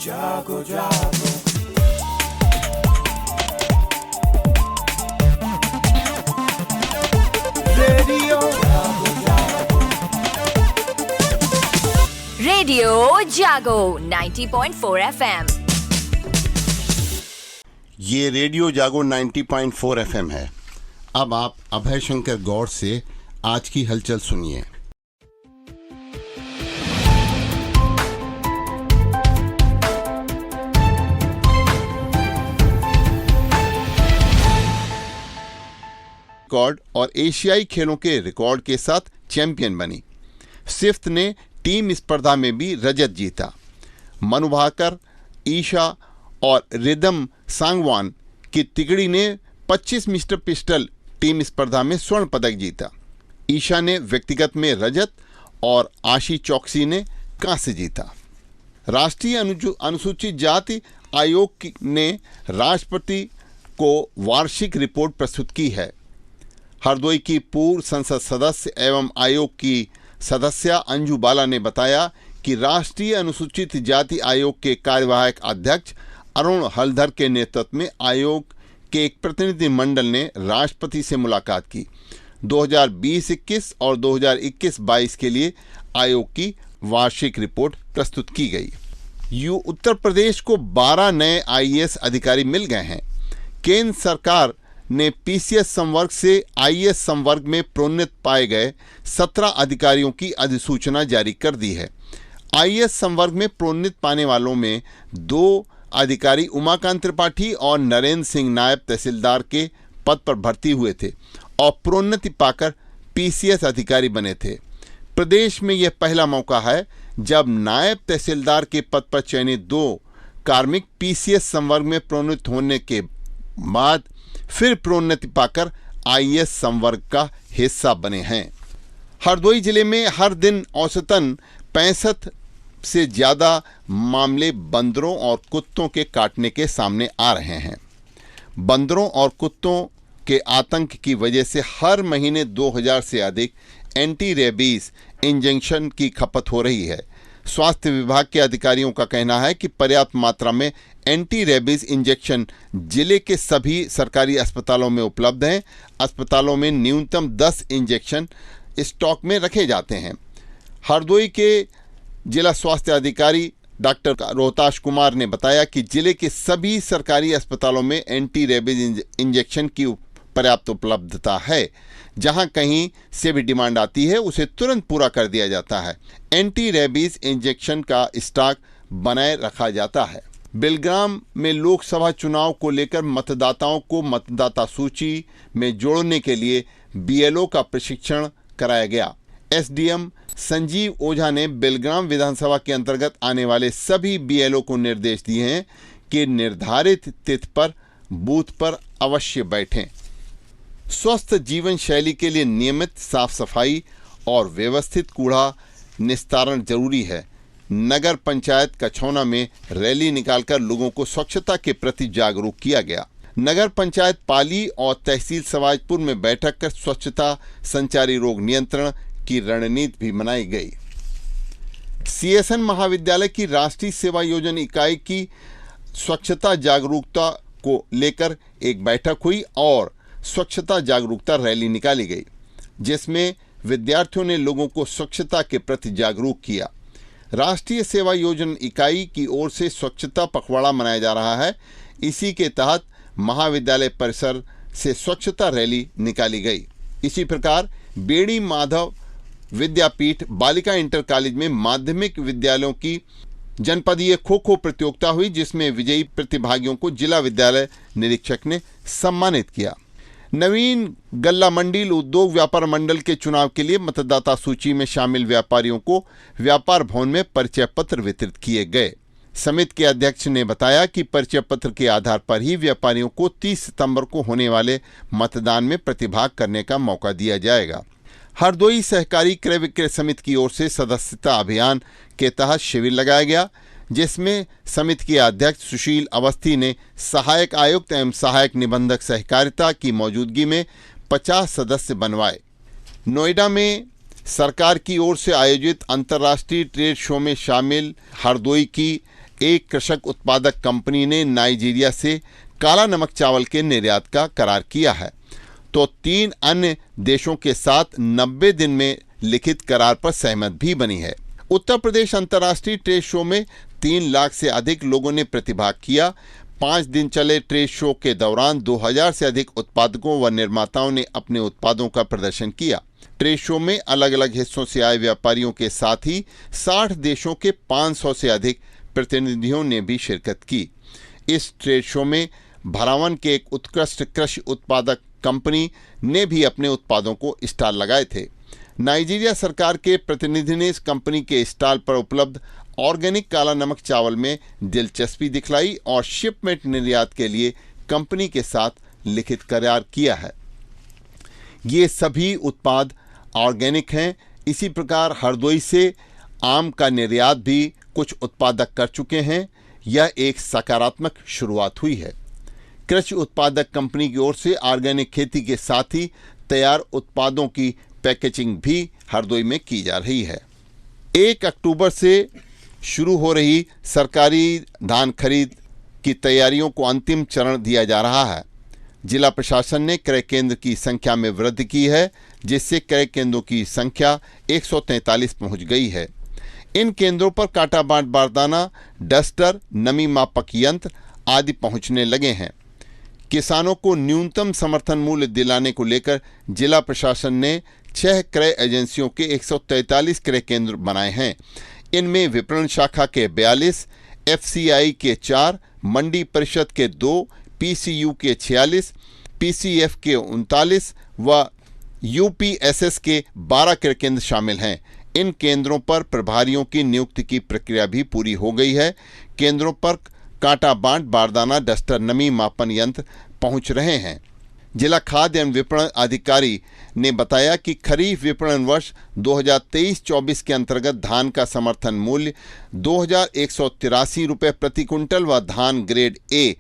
जागो जागो रेडियो जागो जागो रेडियो जागो 90.4 FM। ये रेडियो जागो 90.4 FM है। अब आप अभय शंकर गौड़ से आज की हलचल सुनिए। रिकॉर्ड और एशियाई खेलों के रिकॉर्ड के साथ चैंपियन बनी। सिफ्त ने टीम स्पर्धा में भी रजत जीता। मनु भाकर, ईशा और रिदम सांगवान की तिगड़ी ने 25 मिस्टर पिस्टल टीम स्पर्धा में स्वर्ण पदक जीता। ईशा ने व्यक्तिगत में रजत और आशी चौकसी ने कांस्य जीता। राष्ट्रीय अनुसूचित जाति आयोग ने राष्ट्रपति को वार्षिक रिपोर्ट प्रस्तुत की है। हरदोई की पूर्व संसद सदस्य एवं आयोग की सदस्य अंजू बाला ने बताया कि राष्ट्रीय अनुसूचित जाति आयोग के कार्यवाहक अध्यक्ष अरुण हलधर के नेतृत्व में आयोग के एक प्रतिनिधि मंडल ने राष्ट्रपति से मुलाकात की। 2020-21 और 2021-22 के लिए आयोग की वार्षिक रिपोर्ट प्रस्तुत की गई। उत्तर प्रदेश को 12 नए आईएएस अधिकारी मिल गए हैं। केंद्र सरकार ने पीसीएस संवर्ग से आईएएस संवर्ग में प्रोन्नत पाए गए 17 अधिकारियों की अधिसूचना जारी कर दी है। आईएएस संवर्ग में प्रोन्नत पाने वालों में 2 अधिकारी उमाकांत त्रिपाठी और नरेंद्र सिंह नायब तहसीलदार के पद पर भर्ती हुए थे और प्रोन्नति पाकर पीसीएस अधिकारी बने थे। प्रदेश में यह पहला मौका है जब नायब तहसीलदार के पद पर चयनित 2 कार्मिक पीसीएस संवर्ग में प्रोन्नत होने के बाद फिर प्रोन्नति पाकर आईएएस संवर्ग का हिस्सा बने हैं। हरदोई जिले में हर दिन औसतन 65 से ज़्यादा मामले बंदरों और कुत्तों के काटने के सामने आ रहे हैं। बंदरों और कुत्तों के आतंक की वजह से हर महीने 2000 से अधिक एंटी रेबीज इंजेक्शन की खपत हो रही है। स्वास्थ्य विभाग के अधिकारियों का कहना है कि पर्याप्त मात्रा में एंटी रेबीज इंजेक्शन जिले के सभी सरकारी अस्पतालों में उपलब्ध हैं। अस्पतालों में न्यूनतम 10 इंजेक्शन स्टॉक में रखे जाते हैं। हरदोई के जिला स्वास्थ्य अधिकारी डॉक्टर रोहताश कुमार ने बताया कि जिले के सभी सरकारी अस्पतालों में एंटी रेबीज इंजेक्शन की पर्याप्त उपलब्धता है। जहां कहीं से भी डिमांड आती है उसे तुरंत पूरा कर दिया जाता है। एंटी रेबीज इंजेक्शन का स्टॉक बनाए रखा जाता है। बेलग्राम में लोकसभा चुनाव को लेकर मतदाताओं को मतदाता सूची में जोड़ने के लिए बीएलओ का प्रशिक्षण कराया गया। एसडीएम संजीव ओझा ने बेलग्राम विधानसभा के अंतर्गत आने वाले सभी बीएलओ को निर्देश दिए हैं कि निर्धारित तिथि पर बूथ पर अवश्य बैठें। स्वस्थ जीवन शैली के लिए नियमित साफ सफाई और व्यवस्थित कूड़ा निस्तारण जरूरी है। नगर पंचायत कछौना में रैली निकालकर लोगों को स्वच्छता के प्रति जागरूक किया गया। नगर पंचायत पाली और तहसील सवाजपुर में बैठक कर स्वच्छता, संचारी रोग नियंत्रण की रणनीति भी बनाई गई। सीएसएन महाविद्यालय की राष्ट्रीय सेवा योजना इकाई की स्वच्छता जागरूकता को लेकर एक बैठक हुई और स्वच्छता जागरूकता रैली निकाली गई, जिसमें विद्यार्थियों ने लोगों को स्वच्छता के प्रति जागरूक किया। राष्ट्रीय सेवा योजना इकाई की ओर से स्वच्छता पखवाड़ा मनाया जा रहा है। इसी के तहत महाविद्यालय परिसर से स्वच्छता रैली निकाली गई। इसी प्रकार बेड़ी माधव विद्यापीठ बालिका इंटर कॉलेज में माध्यमिक विद्यालयों की जनपदीय खो खो प्रतियोगिता हुई, जिसमें विजयी प्रतिभागियों को जिला विद्यालय निरीक्षक ने सम्मानित किया। नवीन गल्ला मंडल उद्योग व्यापार मंडल के चुनाव के लिए मतदाता सूची में शामिल व्यापारियों को व्यापार भवन में परिचय पत्र वितरित किए गए। समिति के अध्यक्ष ने बताया कि परिचय पत्र के आधार पर ही व्यापारियों को 30 सितंबर को होने वाले मतदान में प्रतिभाग करने का मौका दिया जाएगा। हरदोई सहकारी क्रय विक्रय समिति की ओर से सदस्यता अभियान के तहत शिविर लगाया गया, जिसमें समिति के अध्यक्ष सुशील अवस्थी ने सहायक आयुक्त एवं सहायक निबंधक सहकारिता की मौजूदगी में 50 सदस्य बनवाए। नोएडा में सरकार की ओर से आयोजित अंतर्राष्ट्रीय ट्रेड शो में शामिल हरदोई की एक कृषक उत्पादक कंपनी ने नाइजीरिया से काला नमक चावल के निर्यात का करार किया है, तो 3 अन्य देशों के साथ 90 दिन में लिखित करार पर सहमत भी बनी है। उत्तर प्रदेश अंतर्राष्ट्रीय ट्रेड शो में 3 लाख से अधिक लोगों ने प्रतिभाग किया। 5 दिन चले ट्रेड शो के दौरान 2000 से अधिक उत्पादकों व निर्माताओं ने अपने उत्पादों का प्रदर्शन किया। ट्रेड शो में अलग अलग हिस्सों से आए व्यापारियों के साथ ही 60 देशों के 500 से अधिक प्रतिनिधियों ने भी शिरकत की। इस ट्रेड शो में भरावन के एक उत्कृष्ट कृषि उत्पादक कंपनी ने भी अपने उत्पादों को स्टॉल लगाए थे। नाइजीरिया सरकार के प्रतिनिधि ने इस कंपनी के स्टॉल पर उपलब्ध ऑर्गेनिक काला नमक चावल में दिलचस्पी दिखलाई और शिपमेंट निर्यात के लिए कंपनी के साथ लिखित करार किया है। ये सभी उत्पाद ऑर्गेनिक हैं। इसी प्रकार हरदोई से आम का निर्यात भी कुछ उत्पादक कर चुके हैं। यह एक सकारात्मक शुरुआत हुई है। कृषि उत्पादक कंपनी की ओर से ऑर्गेनिक खेती के साथ ही तैयार उत्पादों की पैकेजिंग भी हरदोई में की जा रही है। 1 अक्टूबर से शुरू हो रही सरकारी धान खरीद की तैयारियों को अंतिम चरण दिया जा रहा है। जिला प्रशासन ने क्रय केंद्र की संख्या में वृद्धि की है, जिससे क्रय केंद्रों की संख्या 143 पहुंच गई है। इन केंद्रों पर कांटा बांट बारदाना, डस्टर, नमी मापक यंत्र आदि पहुंचने लगे हैं। किसानों को न्यूनतम समर्थन मूल्य दिलाने को लेकर जिला प्रशासन ने 6 क्रय एजेंसियों के 143 क्रय केंद्र बनाए हैं। इनमें विपणन शाखा के 42, एफसीआई के 4, मंडी परिषद के 2, पीसीयू के 46, पीसीएफ के 39 व यूपीएसएस के 12 क्रय केंद्र शामिल हैं। इन केंद्रों पर प्रभारियों की नियुक्ति की प्रक्रिया भी पूरी हो गई है। केंद्रों पर कांटा बांट बारदाना, डस्टर, नमी मापन यंत्र पहुंच रहे हैं। जिला खाद्य एवं विपणन अधिकारी ने बताया कि खरीफ विपणन वर्ष 2023-24 के अंतर्गत धान का समर्थन मूल्य 2183 रुपये प्रति कुंटल व धान ग्रेड ए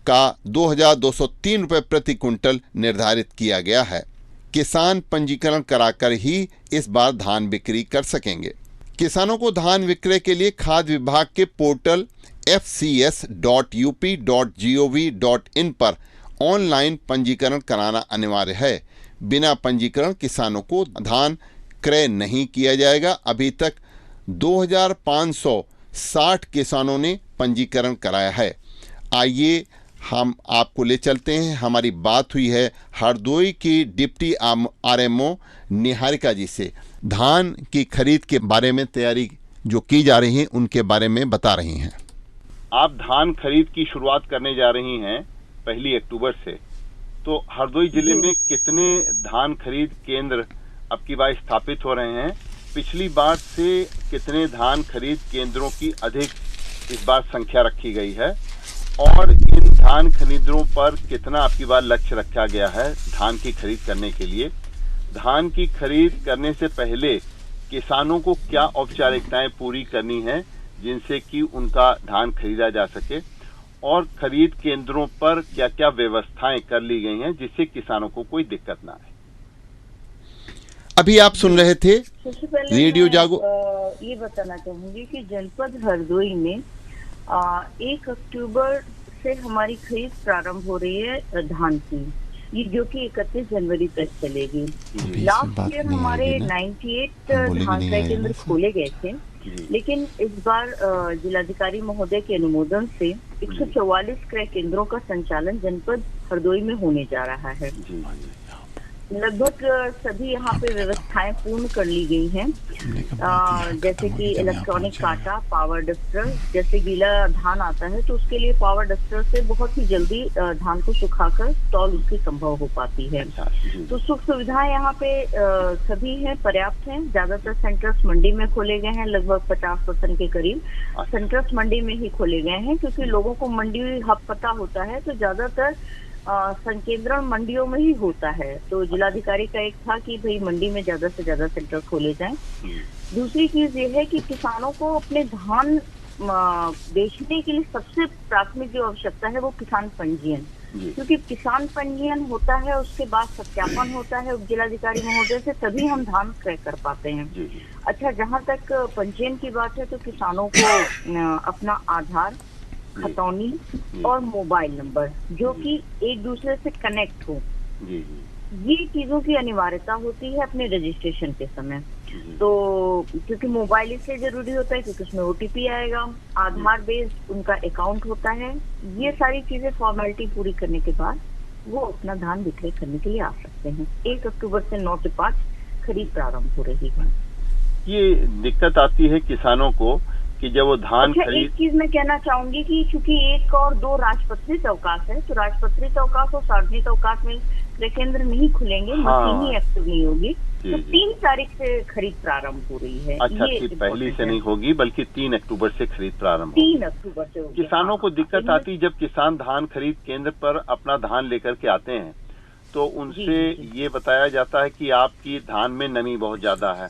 का 2203 रुपये प्रति कुंटल निर्धारित किया गया है। किसान पंजीकरण कराकर ही इस बार धान बिक्री कर सकेंगे। किसानों को धान विक्रय के लिए खाद्य विभाग के पोर्टल fcs.up.gov.in पर ऑनलाइन पंजीकरण कराना अनिवार्य है। बिना पंजीकरण किसानों को धान क्रय नहीं किया जाएगा। अभी तक 2560 किसानों ने पंजीकरण कराया है। आइए हम आपको ले चलते हैं। हमारी बात हुई है हरदोई की डिप्टी आरएमओ निहारिका जी से। धान की खरीद के बारे में तैयारी जो की जा रही है उनके बारे में बता रही हैं। आप धान खरीद की शुरुआत करने जा रही हैं 1 अक्टूबर से, तो हरदोई जिले में कितने धान खरीद केंद्र अब की बार स्थापित हो रहे हैं? पिछली बार से कितने धान खरीद केंद्रों की अधिक इस बार संख्या रखी गई है और इन धान खरीदों पर कितना अब की बार लक्ष्य रखा गया है धान की खरीद करने के लिए? धान की खरीद करने से पहले किसानों को क्या औपचारिकताएं पूरी करनी है जिनसे कि उनका धान खरीदा जा सके, और खरीद केंद्रों पर क्या क्या व्यवस्थाएं कर ली गई हैं जिससे किसानों को कोई दिक्कत ना आए? अभी आप सुन रहे थे रेडियो जागो। ये बताना चाहूंगी कि जनपद हरदोई में 1 अक्टूबर से हमारी खरीद प्रारंभ हो रही है धान की, ये जो कि 31 जनवरी तक चलेगी। लास्ट ईयर हमारे 98 धान क्रय केंद्र खोले गए थे, लेकिन इस बार जिलाधिकारी महोदय के अनुमोदन से 144 क्रय केंद्रों का संचालन जनपद हरदोई में होने जा रहा है। लगभग सभी यहाँ पे व्यवस्थाएं पूर्ण कर ली गई हैं, जैसे कि इलेक्ट्रॉनिक काटा, पावर डस्टर। जैसे गीला धान आता है तो उसके लिए पावर डस्टर से बहुत ही जल्दी धान को सुखाकर स्टॉल उसकी संभव हो पाती है। तो सुख सुविधाएं यहाँ पे सभी हैं, पर्याप्त हैं। ज्यादातर सेंटर्स मंडी में खोले गए हैं, लगभग 50% के करीब सेंटर्स मंडी में ही खोले गए हैं, क्योंकि लोगों को मंडी हब पता होता है तो ज्यादातर संकेंद्रण मंडियों में ही होता है। तो जिलाधिकारी का एक था कि भाई मंडी में ज्यादा से ज्यादा सेंटर खोले जाएं। दूसरी चीज ये है कि किसानों को अपने धान बेचने के लिए सबसे प्राथमिक जो आवश्यकता है वो किसान पंजीयन। जी। क्योंकि किसान पंजीयन होता है, उसके बाद सत्यापन होता है उप जिलाधिकारी महोदय से, तभी हम धान क्रय कर पाते हैं। जी जी अच्छा, जहाँ तक पंजीयन की बात है तो किसानों को अपना आधार, खतौनी जी। और मोबाइल नंबर जो कि एक दूसरे से कनेक्ट हो, जी जी ये चीजों की अनिवार्यता होती है अपने रजिस्ट्रेशन के समय। जी। तो क्योंकि मोबाइल इसलिए जरूरी होता है क्योंकि उसमें ओटीपी आएगा, आधार बेस्ड उनका अकाउंट होता है। ये सारी चीजें फॉर्मेलिटी पूरी करने के बाद वो अपना धान विक्रय करने के लिए आ सकते हैं। 1 अक्टूबर से 9 से 5 खरीद प्रारंभ हो रही है। ये दिक्कत आती है किसानों को कि जब वो धान अच्छा, खरीद। एक चीज मैं कहना चाहूंगी कि चूंकि 1 और 2 राजपत्रित अवकाश है, तो राजपत्रित अवकाश और सार्वजनिक अवकाश में क्रय केंद्र नहीं खुलेंगे, हाँ। मशीन ही एक्टिव नहीं होगी। जी, तो जी। 3 तारीख से खरीद प्रारंभ हो रही है। अच्छा, ये ठीक, पहली से है। नहीं होगी बल्कि 3 अक्टूबर से खरीद प्रारंभ होगी। 3 अक्टूबर से होगी। किसानों को हाँ, दिक्कत हाँ। आती जब किसान धान खरीद केंद्र पर अपना धान लेकर के आते हैं तो उनसे जी, जी। ये बताया जाता है कि आपकी धान में नमी बहुत ज्यादा है।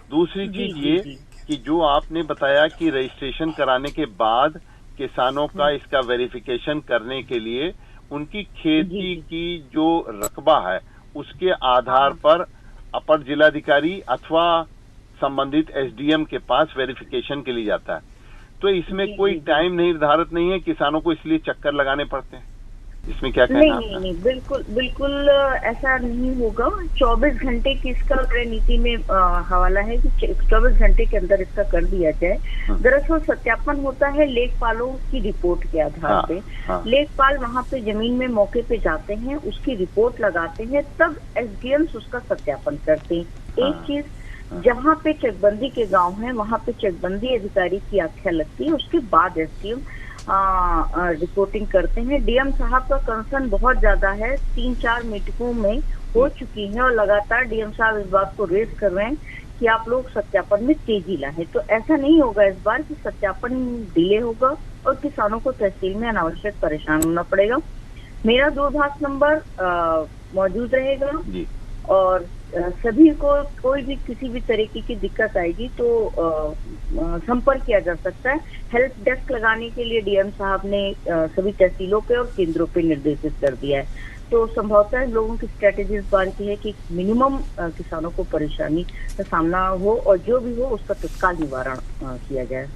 दूसरी जी, चीज जी, ये जी। कि जो आपने बताया कि रजिस्ट्रेशन कराने के बाद किसानों का इसका वेरिफिकेशन करने के लिए उनकी खेती जी। की जो रकबा है उसके आधार हाँ। पर अपर जिलाधिकारी अथवा संबंधित एसडीएम के पास वेरिफिकेशन के लिए जाता है। तो इसमें जी, कोई जी, जी। टाइम निर्धारित नहीं है, किसानों को इसलिए चक्कर लगाने पड़ते हैं। इसमें क्या कहना नहीं है नहीं आपका? नहीं, बिल्कुल बिल्कुल ऐसा नहीं होगा। 24 घंटे की इसका क्रय नीति में हवाला है कि 24 घंटे के अंदर इसका कर दिया जाए। दरअसल सत्यापन होता है लेखपालों की रिपोर्ट के आधार हाँ, पे। हाँ। लेखपाल वहाँ पे जमीन में मौके पे जाते हैं, उसकी रिपोर्ट लगाते हैं, तब एसडीएम्स उसका सत्यापन करते हैं। हाँ, एक चीज, जहाँ पे चकबंदी के गांव हैं वहाँ पे चकबंदी अधिकारी की आख्या लगती है, उसके बाद एसडीएम रिपोर्टिंग करते हैं। डीएम साहब का कंसर्न बहुत ज्यादा है, 3-4 मीटिंगों में हो चुकी है और लगातार डीएम साहब इस बात को रेज कर रहे हैं कि आप लोग सत्यापन में तेजी लाएं। तो ऐसा नहीं होगा इस बार कि सत्यापन डिले होगा और किसानों को तहसील में अनावश्यक परेशान होना पड़ेगा। मेरा दूरभाष नंबर मौजूद रहेगा जी। और सभी को कोई भी किसी भी तरीके की दिक्कत आएगी तो संपर्क किया जा सकता है। हेल्प डेस्क लगाने के लिए डीएम साहब ने सभी तहसीलों पे और केंद्रों पे निर्देशित कर दिया है। तो संभवतः लोगों की स्ट्रेटेजी इस बार की है कि मिनिमम किसानों को परेशानी का सामना हो और जो भी हो उसका तत्काल निवारण किया जाए।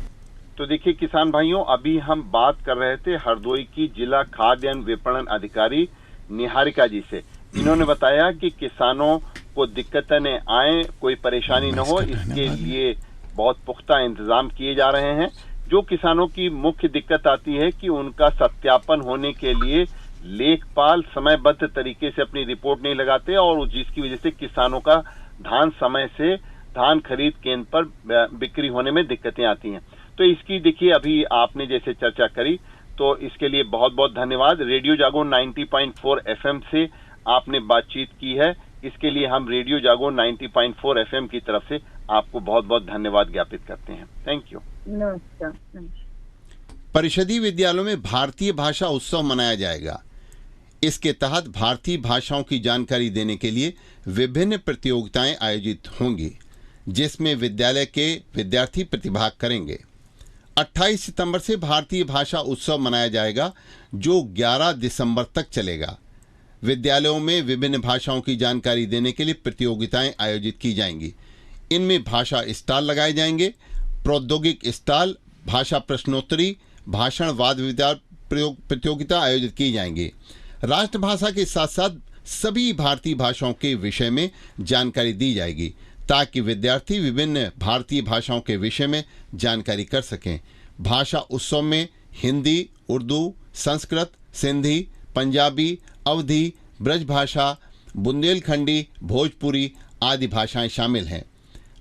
तो देखिए किसान भाइयों, अभी हम बात कर रहे थे हरदोई की जिला खाद्य एवं विपणन अधिकारी निहारिका जी से। इन्होंने बताया कि किसानों को दिक्कतें न आए, कोई परेशानी न हो, इसके लिए बहुत पुख्ता इंतजाम किए जा रहे हैं। जो किसानों की मुख्य दिक्कत आती है कि उनका सत्यापन होने के लिए लेखपाल समयबद्ध तरीके से अपनी रिपोर्ट नहीं लगाते और जिसकी वजह से किसानों का धान समय से धान खरीद केंद्र पर बिक्री होने में दिक्कतें आती हैं। तो इसकी देखिए अभी आपने जैसे चर्चा करी, तो इसके लिए बहुत बहुत धन्यवाद। रेडियो जागो 90.4 एफएम से आपने बातचीत की है, इसके लिए हम रेडियो जागो 90.4 एफएम की तरफ से आपको बहुत बहुत धन्यवाद ज्ञापित करते हैं। Thank you. नमस्कार। परिषदीय विद्यालयों में भारतीय भाषा उत्सव मनाया जाएगा। इसके तहत भारतीय भाषाओं की जानकारी देने के लिए विभिन्न प्रतियोगिताएं आयोजित होंगी, जिसमें विद्यालय के विद्यार्थी प्रतिभाग करेंगे। 28 सितंबर से भारतीय भाषा उत्सव मनाया जाएगा, जो 11 दिसंबर तक चलेगा। विद्यालयों में विभिन्न भाषाओं की जानकारी देने के लिए प्रतियोगिताएं आयोजित की जाएंगी। इनमें भाषा स्टॉल लगाए जाएंगे, प्रौद्योगिक स्टॉल, भाषा प्रश्नोत्तरी, भाषण वाद विवाद प्रतियोगिता आयोजित की जाएंगी। राष्ट्रभाषा के साथ साथ सभी भारतीय भाषाओं के विषय में जानकारी दी जाएगी, ताकि विद्यार्थी विभिन्न भारतीय भाषाओं के विषय में जानकारी कर सकें। भाषा उत्सव में हिंदी, उर्दू, संस्कृत, सिंधी, पंजाबी, अवधी, ब्रजभाषा, बुंदेलखंडी, भोजपुरी आदि भाषाएं शामिल हैं।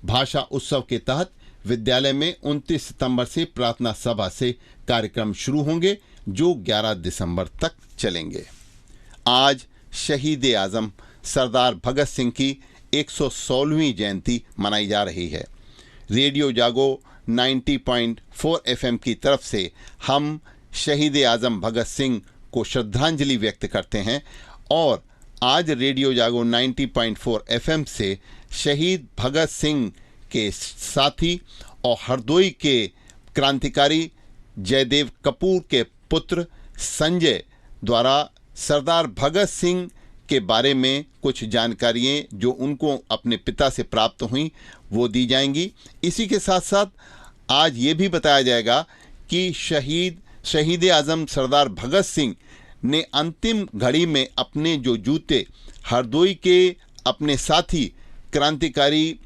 भाषा उत्सव के तहत विद्यालय में 29 सितंबर से प्रार्थना सभा से कार्यक्रम शुरू होंगे, जो 11 दिसंबर तक चलेंगे। आज शहीद आजम सरदार भगत सिंह की 116वीं जयंती मनाई जा रही है। रेडियो जागो 90.4 एफएम की तरफ से हम शहीद आजम भगत सिंह को श्रद्धांजलि व्यक्त करते हैं और आज रेडियो जागो 90.4 एफएम से शहीद भगत सिंह के साथी और हरदोई के क्रांतिकारी जयदेव कपूर के पुत्र संजय द्वारा सरदार भगत सिंह के बारे में कुछ जानकारियाँ जो उनको अपने पिता से प्राप्त हुई वो दी जाएंगी। इसी के साथ साथ आज ये भी बताया जाएगा कि शहीद आज़म सरदार भगत सिंह ने अंतिम घड़ी में अपने जो जूते हरदोई के अपने साथी क्रांतिकारी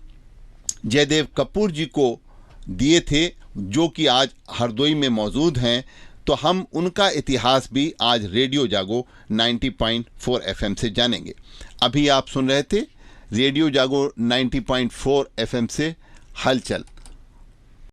जयदेव कपूर जी को दिए थे, जो कि आज हरदोई में मौजूद हैं, तो हम उनका इतिहास भी आज रेडियो जागो 90.4 FM से जानेंगे। अभी आप सुन रहे थे रेडियो जागो 90.4 FM से हलचल।